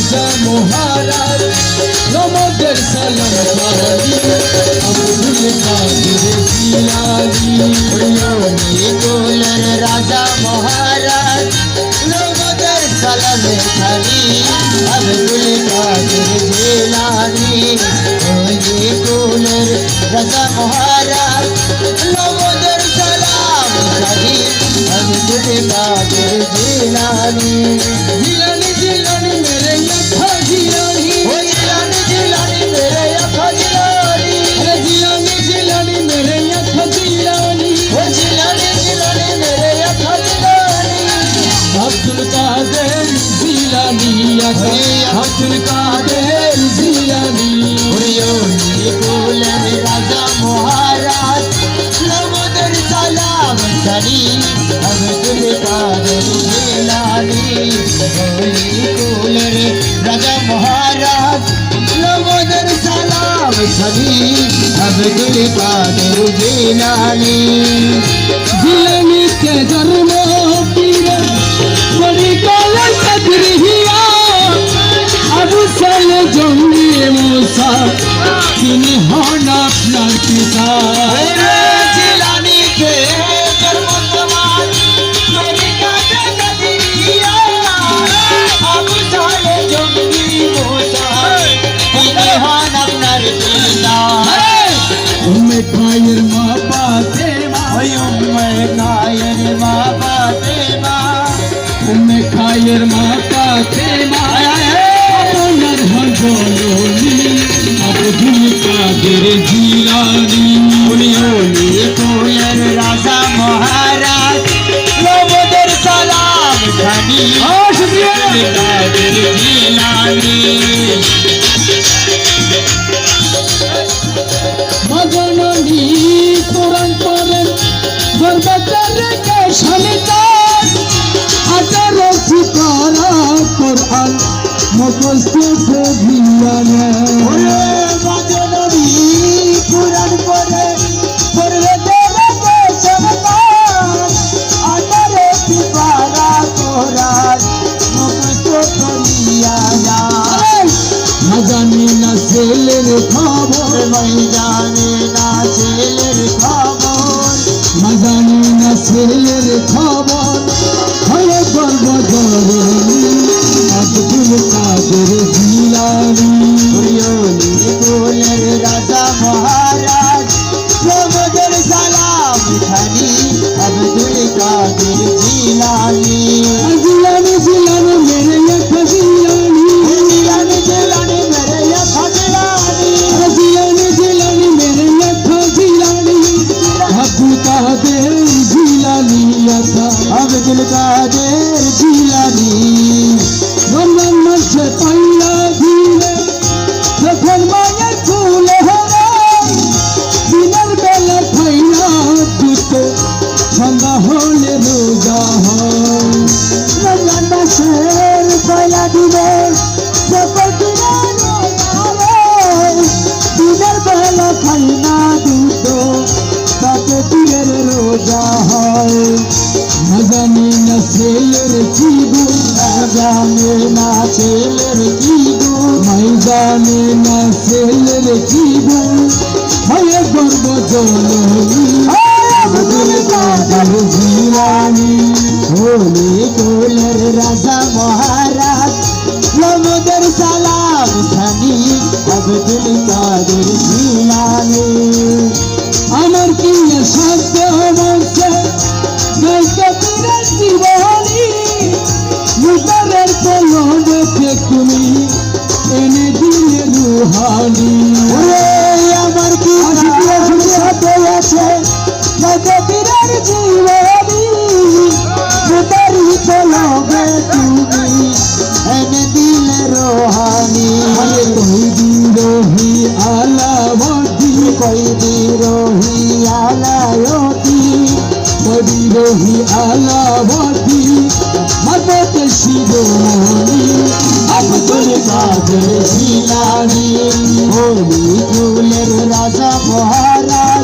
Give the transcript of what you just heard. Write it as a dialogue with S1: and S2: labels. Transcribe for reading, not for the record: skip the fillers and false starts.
S1: রাজা মহারাজ নমদের সালাম খালি আব্দুল কাদের জিলানী
S2: কোলের রাজা মহারাজ নমদের সালাম খালি আব্দুল কাদের জিলানী কোলের রাজা মহারাজ নমদের সালাম খালি আব্দুল কাদের জিলানী
S1: জিলানী জিলানী মেরে আখা জিলানী
S2: জিলানী জিলানী মেরে আখা জিলানী
S1: জিলানী জিলানী মেরে আখা জিলানী
S2: জিলানী জিলানী মেরে আখা জিলানী
S1: আব্দুল কাদের জিলানী আব্দুল কাদের জিলানী
S2: কোলের রাজা মহারাজ নমদের সালাম খালি আব্দুল কাদের জিলানী কোলের রাজা মহারাজ নমদের সালাম খালি আব্দুল কাদের জিলানী
S1: জিলানী के जन्म पीर बड़ी काला सदरिया अबू साल जंगी मूसा তিনি হন আপনার পিতা
S2: জিলানী के जन्म समान मेरी काटे कदरिया अबू साल जंगी मूसा তিনি হন আপনার পিতা
S1: উম্মে খায়ের মা ফাতেমা
S2: উম্মে খায়ের মা ফাতেমা
S1: উম্মে খায়ের মা ফাতেমা আপনার হজরনি আব্দুল কাদের জিলানী
S2: কোলের রাজা মহারাজ নবদের সালাম খানি কাদের জিলানী
S1: মজননী কোরআন পড়েন গর্বতার রেখে শনিতার 18 সিতারা কোরআন মুখস্থ দিয়ানা
S2: মজননী কোরআন পড়ে পড়লে দেবে সন্তান 18 সিতারা কোরআন মুখস্থ করিয়া যা
S1: মজানি না ছেলের খবর
S2: ময়দানে না ছেলের খবর
S1: মজানি না ছেলের খবর হয়ে গর্ব জরনি আব্দুল কাদের জিলানী
S2: কোলের রাজা মহারাজ নবদের সালাম খানি আব্দুল কাদের জিলানী
S1: জিলানী জিলানী মেরে আখা জিলানী
S2: জিলানী জিলানী মেরে আখা জিলানী
S1: জিলানী জিলানী মেরে আখা জিলানী আব্দুল কাদের জিলানী আখা
S2: আব্দুল কাদের জিলানী
S1: রমজান মাসে পয়লা দিনে যখন মায়ের চুলে হলো দিনের বেলা খাইয়া দুটো সন্ধ্যা হলে রোজা হয়
S2: রমজান মাসের পয়লা দিনে যখন দিনের বেলা খাই না দুধ তাতে পীরের রোজা হয়
S1: মজানি না ছেলের জীবু
S2: জানে না ছেলের কি
S1: ময়দানে না ছেলের জীবু হয়ে গর্ব জননী
S2: আব্দুল কাদের জিলানী কোলের রাজা মহারাজ নমদের সালাম খানি আব্দুল কাদের জিলানী
S1: আমার কি শব্দ বলছে গাইতে পীরের জীবনী মুদারের কোলো দেখে তুমি এনে দিলে রুহানি
S2: আমার কি সাথে আছে গাইতে পীরের জীবনী মুদারি কোলবে তুমি এনে দিলে রোহানি
S1: কই দিরোহি আলাবতি
S2: কই দিরোহি আলায়তি
S1: কই দিরোহি আলাবতি মদত শিরোমণি
S2: আব্দুল কাদের জিলানী কোলের রাজা মহারাজ